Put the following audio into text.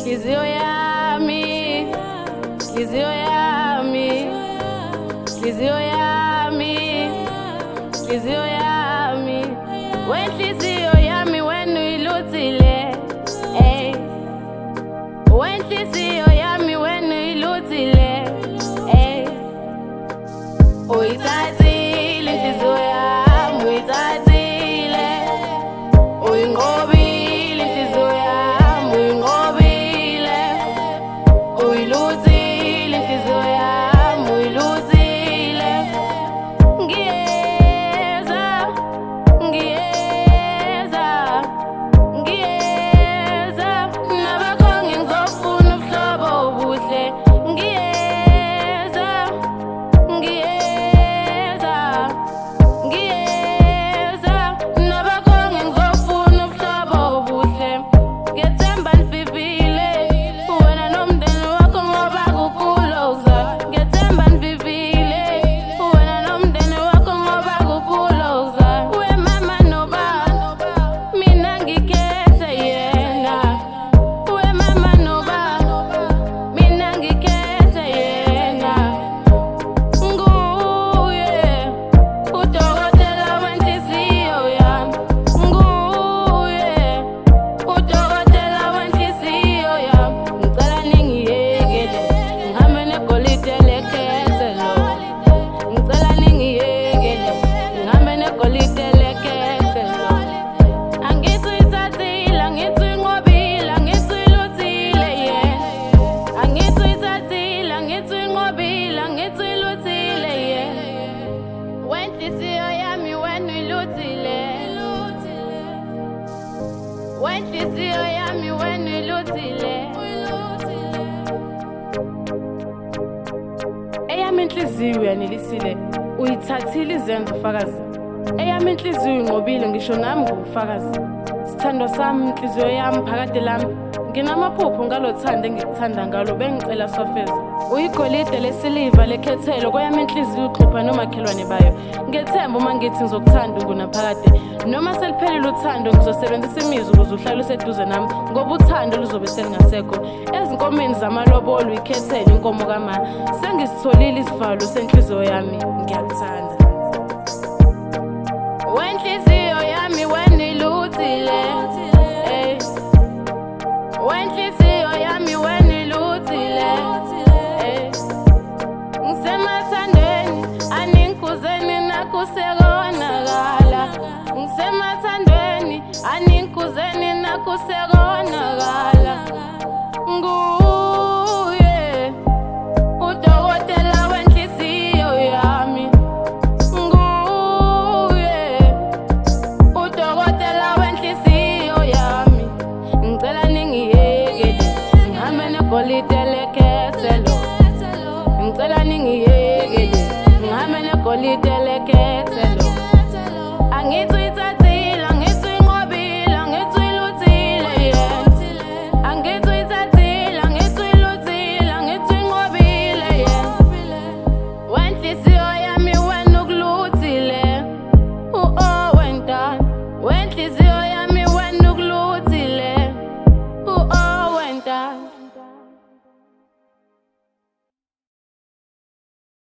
Nhliziyo yami, nhliziyo yami, nhliziyo yami, nhliziyo yami. Wenhliziyo yami wena uyiluthile, ey. Wenhliziyo yami wena uyiluthile, ey. Uyithathile inhliziyo yami, uyithathile. Uyinqobile inhliziyo yami, uyinqobile. Uyiluthile inhliziyo yami, uyiluthile. Ngiyeza, ngiyeza, ngiyeza. Nabakhongi ngizofuna ubuhlobo obuhle. Ngiyeza, ngiyeza, ngiyeza. Nabakhongi ngizofuna ubuhlobo obuhle. Ngiyethemba nivivile wena nomndeni wakho ngoba kukhulu okuzayo. Ngiyethemba nivivile wena nomndeni wakho ngoba kukhulu okuzayo. Wemama nobaba, mina ngikhethe yena. Wemama nobaba, mina ngikhethe yena. Nguye udokotela wenhliziyo yami. Nguye udokotela wenhliziyo yami. Ngicela ningiyekele ngihambe negolide lekhethe lo. Ngicela ningiyekele ngihambe negolide lekhethe lo. Angithi uyithathile, angithi uyinqobile, angithi uyiluthile yena. Angithi uyithathile, angithi uyinqobile, angithi uyiluthile yena. Wenhliziyo yami wena uyiluthile. Wenhliziyo yami wena uyiluthile. Eyami inhliziyo uyanilisile, uyithathile izenzo ufakazi. Eyami inhliziyo uyinqobile, ngisho nami ngubufakazi. Sithandwa sami, inhliziyo yami, phakade lami. Nginamaphupho ngalothando engikuthanda ngalo, bengicela sofeza. Uyigolide lesiliva lekhethelo, kweyami inhliziyo uxhupha nomakhelwane bayo. Ngethemba uma ngithi ngizokuthanda ungunaphakade. Noma seliphelile uthando ngizosebenzisa imizwa ukuze uhlale useduze nami, ngoba uthando luzobe selingasekho. Ezinkomeni zamalobolo uyikhethele inkomo kama. Sengisitholile isivalo senhliziyo yami, ngiyakuthanda. Wenhliziyo yami wena uyiluthile, ey. Wenhliziyo yami wena uyiluthile, ey. Ngisemathandweni aninkuzeni nakusekonakala. Ngisemathandweni aninkuzeni nakusekonakala. Nguye udokotela wenhliziyo yami. Nguye udokotela wenhliziyo yami. Ngicela ningiyekele ngihambe negolide lekhethe lo. Ngicela ningiyekele ngihambe negolide lekhethe lo. Angithi